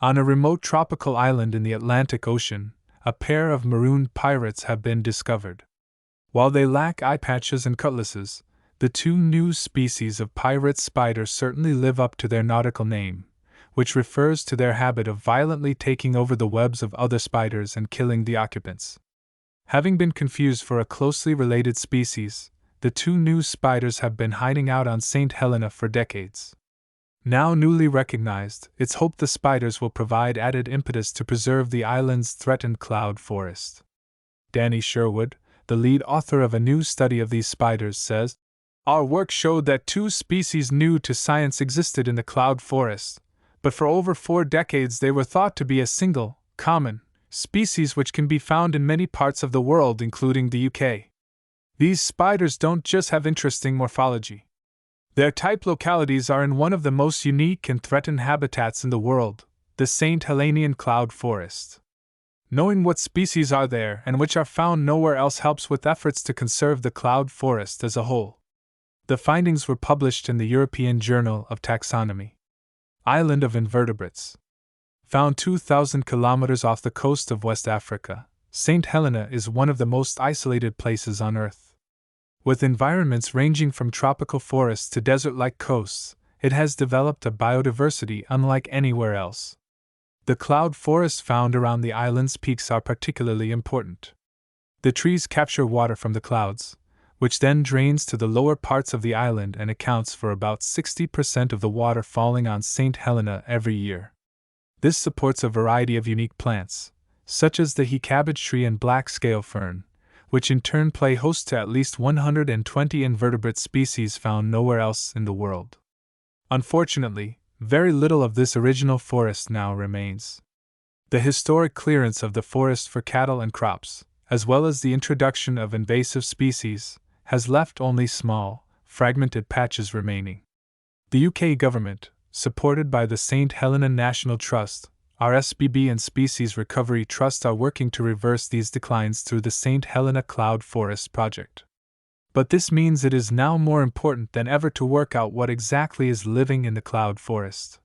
On a remote tropical island in the Atlantic Ocean, a pair of marooned pirates have been discovered. While they lack eyepatches and cutlasses, the two new species of pirate spider certainly live up to their nautical name, which refers to their habit of violently taking over the webs of other spiders and killing the occupants. Having been confused for a closely related species, the two new spiders have been hiding out on St. Helena for decades. Now newly recognized, it's hoped the spiders will provide added impetus to preserve the island's threatened cloud forest. Danny Sherwood, the lead author of a new study of these spiders, says, "Our work showed that two species new to science existed in the cloud forest, but for over 4 decades they were thought to be a single, common, species which can be found in many parts of the world, including the UK. These spiders don't just have interesting morphology. Their type localities are in one of the most unique and threatened habitats in the world, the St. Helenian cloud forest. Knowing what species are there and which are found nowhere else helps with efforts to conserve the cloud forest as a whole." The findings were published in the European Journal of Taxonomy. Island of Invertebrates. Found 2,000 kilometers off the coast of West Africa, St. Helena is one of the most isolated places on Earth. With environments ranging from tropical forests to desert-like coasts, it has developed a biodiversity unlike anywhere else. The cloud forests found around the island's peaks are particularly important. The trees capture water from the clouds, which then drains to the lower parts of the island and accounts for about 60% of the water falling on St. Helena every year. This supports a variety of unique plants, such as the he cabbage tree and black scale fern, which in turn play host to at least 120 invertebrate species found nowhere else in the world. Unfortunately, very little of this original forest now remains. The historic clearance of the forest for cattle and crops, as well as the introduction of invasive species, has left only small, fragmented patches remaining. The UK government, supported by the St. Helena National Trust, RSPB and Species Recovery Trust, are working to reverse these declines through the St. Helena Cloud Forest Project. But this means it is now more important than ever to work out what exactly is living in the cloud forest.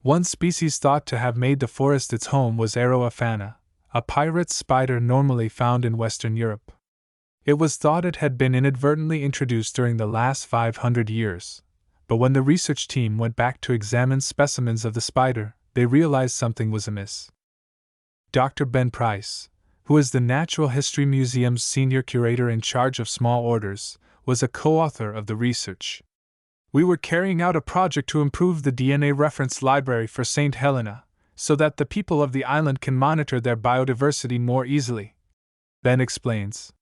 One species thought to have made the forest its home was Aeroaphana, a pirate spider normally found in Western Europe. It was thought it had been inadvertently introduced during the last 500 years, but when the research team went back to examine specimens of the spider, they realized something was amiss. Dr. Ben Price, who is the Natural History Museum's senior curator in charge of small orders, was a co-author of the research. "We were carrying out a project to improve the DNA reference library for St. Helena, so that the people of the island can monitor their biodiversity more easily," Ben explains.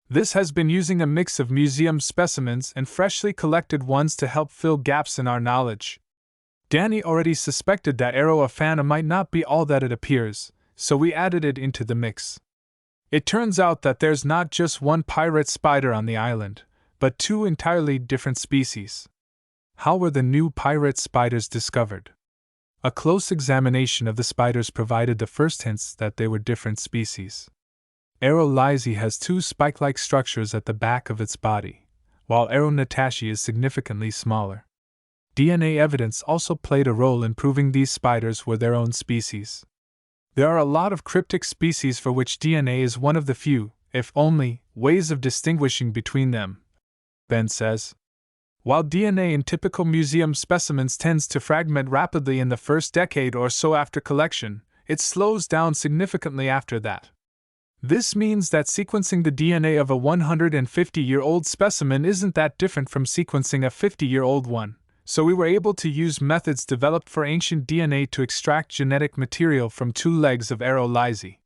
"This has been using a mix of museum specimens and freshly collected ones to help fill gaps in our knowledge. Danny already suspected that Aeroaphana might not be all that it appears, so we added it into the mix. It turns out that there's not just one pirate spider on the island, but 2 entirely different species." How were the new pirate spiders discovered? A close examination of the spiders provided the first hints that they were different species. Aerolysi has 2 spike-like structures at the back of its body, while Aeronatashi is significantly smaller. DNA evidence also played a role in proving these spiders were their own species. There are a lot of cryptic species for which DNA is one of the few, if only, ways of distinguishing between them, Ben says. While DNA in typical museum specimens tends to fragment rapidly in the first decade or so after collection, it slows down significantly after that. This means that sequencing the DNA of a 150-year-old specimen isn't that different from sequencing a 50-year-old one. So we were able to use methods developed for ancient DNA to extract genetic material from 2 legs of Aerolysi.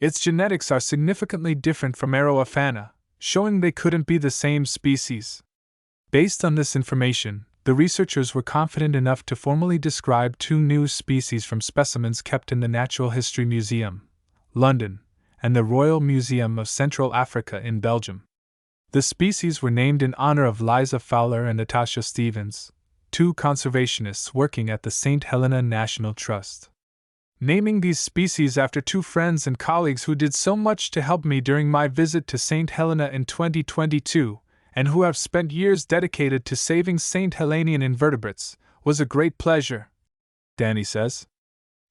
Its genetics are significantly different from Aeroaphana, showing they couldn't be the same species. Based on this information, the researchers were confident enough to formally describe 2 new species from specimens kept in the Natural History Museum, London, and the Royal Museum of Central Africa in Belgium. The species were named in honor of Liza Fowler and Natasha Stevens, 2 conservationists working at the St. Helena National Trust. Naming these species after 2 friends and colleagues who did so much to help me during my visit to St. Helena in 2022, and who have spent years dedicated to saving St. Helenian invertebrates, was a great pleasure, Danny says.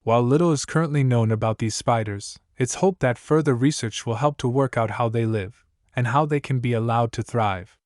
While little is currently known about these spiders, it's hoped that further research will help to work out how they live, and how they can be allowed to thrive.